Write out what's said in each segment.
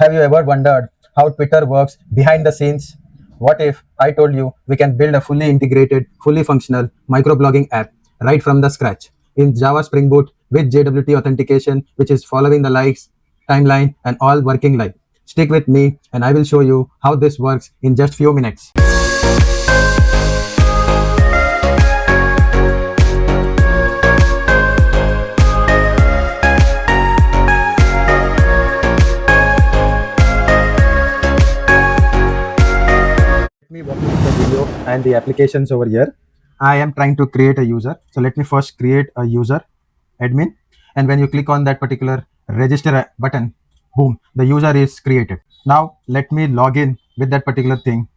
Have you ever wondered how Twitter works behind the scenes? What if I told you we can build a fully integrated, fully functional microblogging app right from the scratch in Java Spring Boot with JWT authentication, which is following the likes, timeline, and all working live. Stick with me and I will show you how this works in just few minutes. Let me walk you through the video and the applications over here. I am trying to create a user. So let me first create a user admin. And when you click on that particular register button, boom, the user is created. Now let me log in with that particular thing.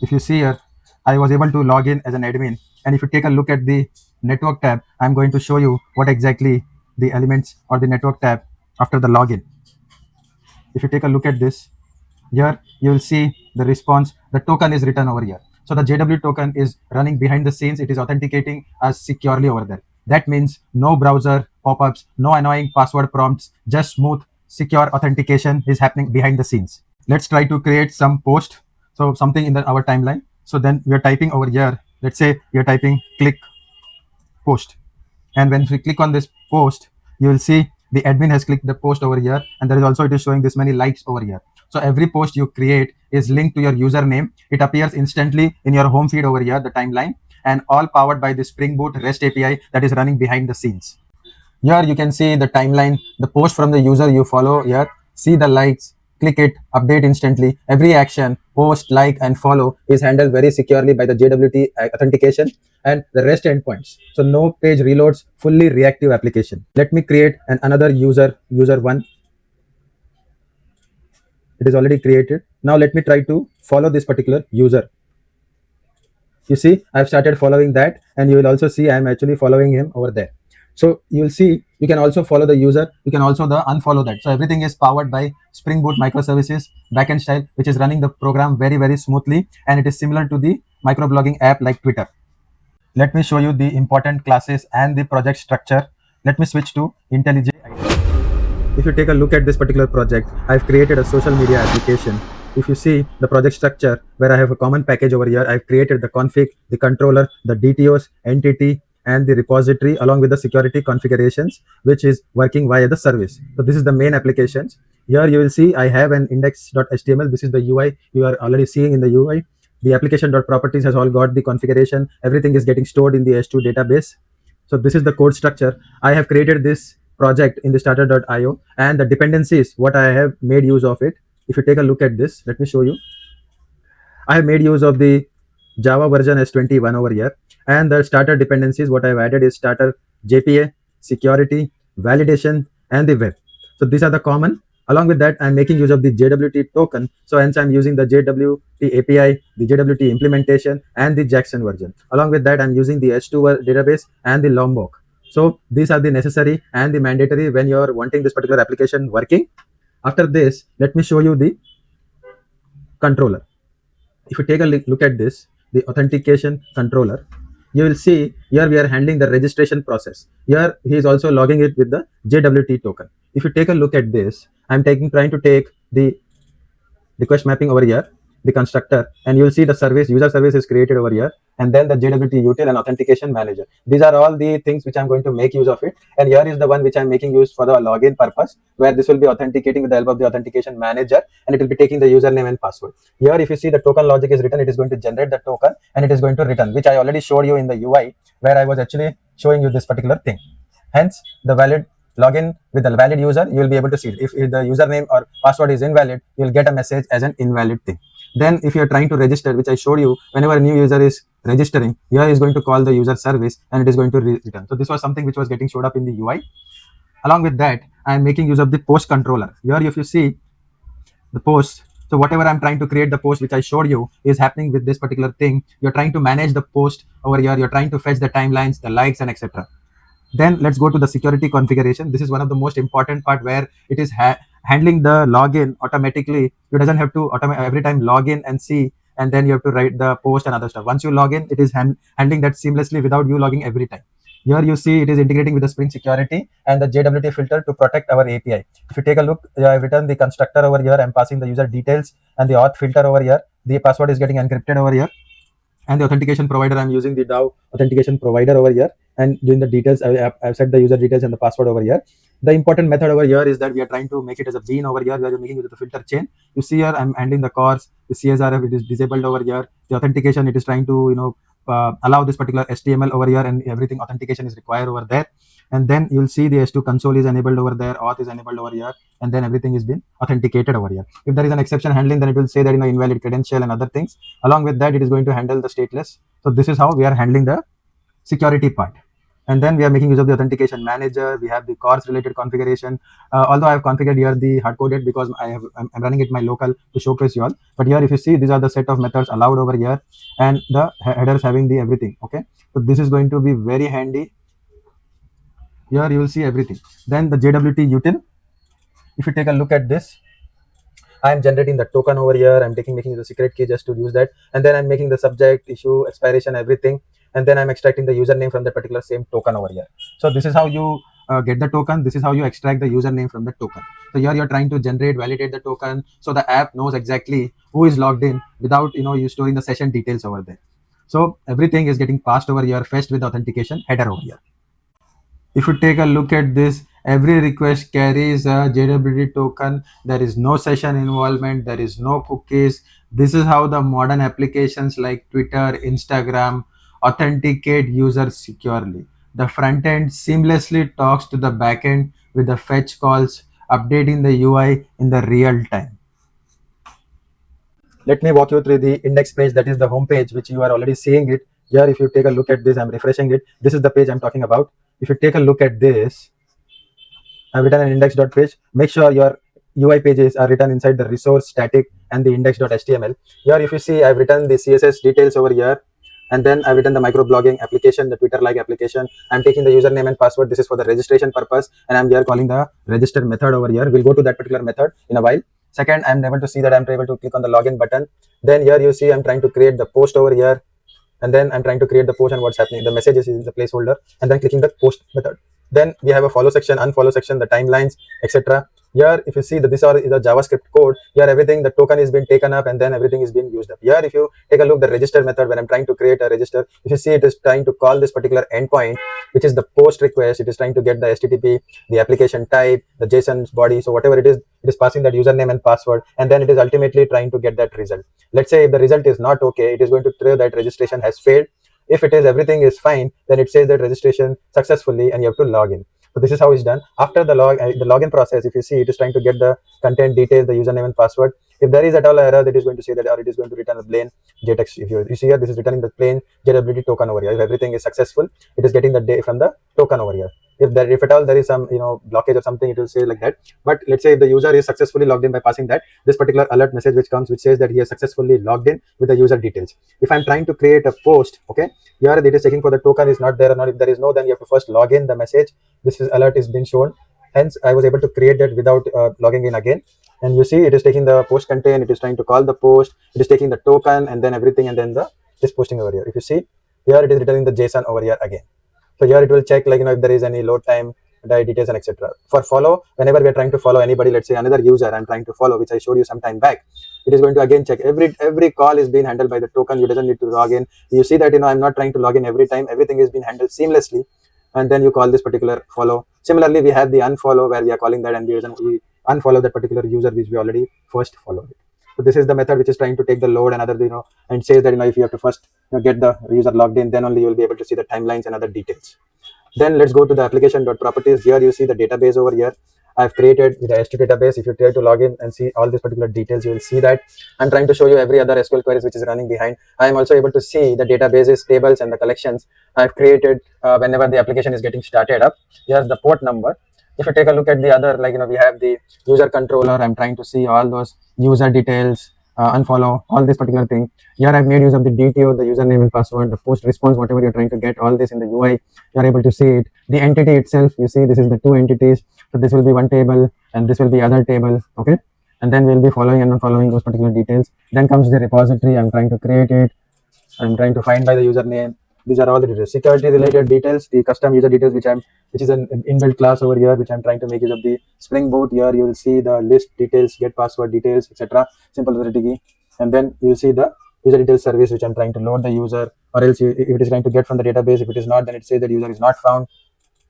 If you see here, I was able to log in as an admin. And if you take a look at the network tab, I'm going to show you what exactly the elements or the network tab after the login. If you take a look at this, here you will see the response. The token is written over here. So the JW token is running behind the scenes. It is authenticating us securely over there. That means no browser pop-ups, no annoying password prompts, just smooth, secure authentication is happening behind the scenes. Let's try to create some post. So something in our timeline. So then we are typing over here. Let's say we are typing click post. And when we click on this post, you will see the admin has clicked the post over here. And there is also, it is showing this many likes over here. So every post you create is linked to your username. It appears instantly in your home feed over here, the timeline, and all powered by the Spring Boot REST API that is running behind the scenes. Here you can see the timeline, the post from the user you follow here, see the likes, click it, update instantly. Every action, post, like, and follow is handled very securely by the JWT authentication and the REST endpoints. So no page reloads, fully reactive application. Let me create another user 1. It is already created. Now let me try to follow this particular user. You see, I've started following that, and you will also see I'm actually following him over there. So you'll see you can also follow the user. You can also unfollow that. So everything is powered by Spring Boot Microservices backend style, which is running the program very, very smoothly, and it is similar to the microblogging app like Twitter. Let me show you the important classes and the project structure. Let me switch to IntelliJ. If you take a look at this particular project, I've created a social media application. If you see the project structure where I have a common package over here, I've created the config, the controller, the DTOs, entity, and the repository along with the security configurations, which is working via the service. So this is the main applications. Here you will see I have an index.html. This is the UI you are already seeing in the UI. The application.properties has all got the configuration. Everything is getting stored in the S2 database. So this is the code structure. I have created this project in the starter.io, and the dependencies, what I have made use of it. If you take a look at this, let me show you. I have made use of the Java version S21 over here, and the starter dependencies, what I've added is starter JPA, security, validation, and the web. So these are the common. Along with that, I'm making use of the JWT token. So hence I'm using the JWT API, the JWT implementation, and the Jackson version. Along with that, I'm using the S2 database and the Lombok. So these are the necessary and the mandatory when you're wanting this particular application working. After this, let me show you the controller. If you take a look at this, the authentication controller, you will see here we are handling the registration process. Here he is also logging it with the JWT token. If you take a look at this, I'm trying to take the request mapping over here, the constructor, and you'll see the service, user service is created over here, and then the JWT util and authentication manager. These are all the things which I'm going to make use of it. And here is the one which I'm making use for the login purpose, where this will be authenticating with the help of the authentication manager, and it will be taking the username and password. Here, if you see the token logic is written, it is going to generate the token and it is going to return, which I already showed you in the UI, where I was actually showing you this particular thing. Hence, the valid login with the valid user, you will be able to see it. If the username or password is invalid, you will get a message as an invalid thing. Then if you are trying to register, which I showed you, whenever a new user is registering, here is going to call the user service and it is going to return. So this was something which was getting showed up in the UI. Along with that, I am making use of the post controller. Here if you see the post, so whatever I'm trying to create, the post which I showed you is happening with this particular thing. You're trying to manage the post over here. You're trying to fetch the timelines, the likes, and etc. Then let's go to the security configuration. This is one of the most important part, where it is handling the login automatically. You doesn't have to every time log in and see, and then you have to write the post and other stuff. Once you log in, it is handling that seamlessly without you logging every time. Here you see it is integrating with the Spring security and the JWT filter to protect our API. If you take a look, I've written the constructor over here. I'm passing the user details and the auth filter over here. The password is getting encrypted over here. And the authentication provider, I'm using the DAO authentication provider over here. And doing the details, I've set the user details and the password over here. The important method over here is that we are trying to make it as a bean over here. We are making it with the filter chain. You see here, I'm handling the cores. The CSRF, it is disabled over here. The authentication, it is trying to, allow this particular HTML over here, and everything authentication is required over there. And then you'll see the S2 console is enabled over there, auth is enabled over here, and then everything is been authenticated over here. If there is an exception handling, then it will say that invalid credential and other things. Along with that, it is going to handle the stateless. So this is how we are handling the security part. And then we are making use of the authentication manager. We have the cores related configuration. Although I have configured here the hard coded because I'm running it my local to showcase you all. But here, if you see, these are the set of methods allowed over here, and the headers having the everything. Okay, so this is going to be very handy. Here you will see everything. Then the JWT util. If you take a look at this, I'm generating the token over here. I'm making the secret key just to use that, and then I'm making the subject, issue, expiration, everything, and then I'm extracting the username from the particular same token over here. So this is how you get the token. This is how you extract the username from the token. So here you're trying to validate the token, so the app knows exactly who is logged in without you storing the session details over there. So everything is getting passed over here, fetched with the authentication header over here. If you take a look at this, every request carries a JWT token. There is no session involvement. There is no cookies. This is how the modern applications like Twitter, Instagram authenticate users securely. The front end seamlessly talks to the backend with the fetch calls, updating the UI in the real time. Let me walk you through the index page, that is the home page, which you are already seeing it. Here, if you take a look at this, I'm refreshing it. This is the page I'm talking about. If you take a look at this, I've written an index.page. Make sure your UI pages are written inside the resource static and the index.html. Here, if you see, I've written the CSS details over here. And then I've written the microblogging application, the Twitter-like application. I'm taking the username and password. This is for the registration purpose. And I'm here calling the register method over here. We'll go to that particular method in a while. Second, I'm able to see that I'm able to click on the login button. Then here you see I'm trying to create the post over here. And then I'm trying to create the post, and what's happening, the message is in the placeholder, and then clicking the post method. Then we have a follow section, unfollow section, the timelines, etc. Here, if you see that this is the JavaScript code, here everything, the token is being taken up, and then everything is being used up. Here, if you take a look, the register method, when I'm trying to create a register, if you see, it is trying to call this particular endpoint, which is the post request. It is trying to get the HTTP, the application type, the JSON body. So whatever it is passing that username and password, and then it is ultimately trying to get that result. Let's say if the result is not okay, it is going to throw that registration has failed. If it is everything is fine, then it says that registration successfully, and you have to log in. So this is how it's done. After the login process, if you see, it is trying to get the content details, the username and password. If there is at all error, that is going to say that, or it is going to return a plain JText. If you see here, this is returning the plain JWT token over here. If everything is successful, it is getting the data from the token over here. If at all there is some blockage or something, it will say like that. But let's say if the user is successfully logged in by passing that, this particular alert message which says that he has successfully logged in with the user details. If I'm trying to create a post, okay, here it is checking for the token is not there or not. If there is no, then you have to first log in the message. This alert is being shown. Hence, I was able to create that without logging in again. And you see, it is taking the post content. It is trying to call the post. It is taking the token and then everything, and then this posting over here. If you see, here it is returning the JSON over here again. So here it will check if there is any load time, details, and etc. For follow, whenever we are trying to follow anybody, let's say another user I'm trying to follow, which I showed you some time back, it is going to again check every call is being handled by the token. You doesn't need to log in. You see that I'm not trying to log in every time. Everything is being handled seamlessly, and then you call this particular follow. Similarly, we have the unfollow, where we are calling that, and we unfollow that particular user which we already first followed. So this is the method which is trying to take the load and other, and says that if you have to first get the user logged in, then only you will be able to see the timelines and other details. Then let's go to the application.properties. Here you see the database over here. I've created the S2 database. If you try to log in and see all these particular details, you will see that I'm trying to show you every other SQL queries which is running behind. I am also able to see the databases, tables, and the collections I've created whenever the application is getting started up. Here's the port number. If you take a look at the other, we have the user controller. I'm trying to see all those user details, unfollow, all this particular thing. Here I've made use of the DTO, the username and password, the post response, whatever you're trying to get, all this in the UI, you're able to see it. The entity itself, you see, this is the two entities. So this will be one table and this will be other table, okay? And then we'll be following and unfollowing those particular details. Then comes the repository. I'm trying to create it. I'm trying to find by the username. These are all the details. Security related details, the custom user details, which is an inbuilt class over here, which I'm trying to make use of the Spring Boot. Here you will see the list details, get password details, etc. Simple authority key, and then you will see the user details service, which I'm trying to load the user, or else if it is trying to get from the database. If it is not, then it says that user is not found.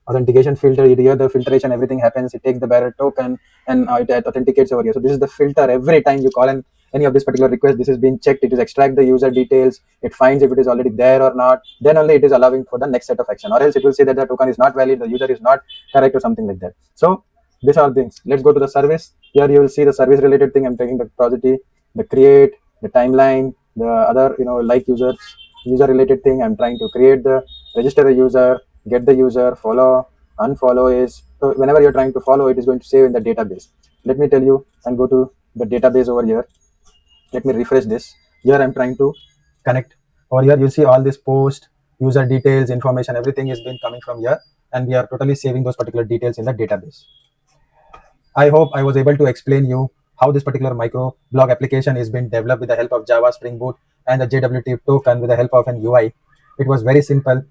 Authentication filter, here the filtration, everything happens. It takes the bearer token and it authenticates over here. So this is the filter. Every time you call in any of this particular request, this is being checked. It is extract the user details. It finds if it is already there or not. Then only it is allowing for the next set of action, or else it will say that the token is not valid, the user is not correct, or something like that. So these are things. Let's go to the service. Here you will see the service related thing. I'm taking the project, the create, the timeline, the other like user related thing. I'm trying to create the register the user, get the user, follow, unfollow is. So whenever you're trying to follow, it is going to save in the database. Let me tell you and go to the database over here. Let me refresh this. Here I'm trying to connect. Over here you'll see all this post, user details, information, everything is been coming from here, and we are totally saving those particular details in the database. I hope I was able to explain you how this particular micro blog application is being developed with the help of Java, Spring Boot, and the JWT token with the help of an UI. It was very simple.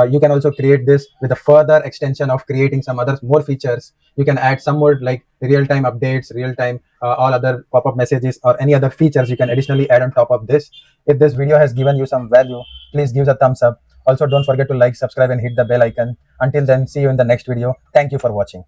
You can also create this with a further extension of creating some other more features. You can add some more like real-time updates, real-time all other pop-up messages, or any other features you can additionally add on top of this. If this video has given you some value, please give us a thumbs up. Also, don't forget to like, subscribe, and hit the bell icon. Until then, see you in the next video. Thank you for watching.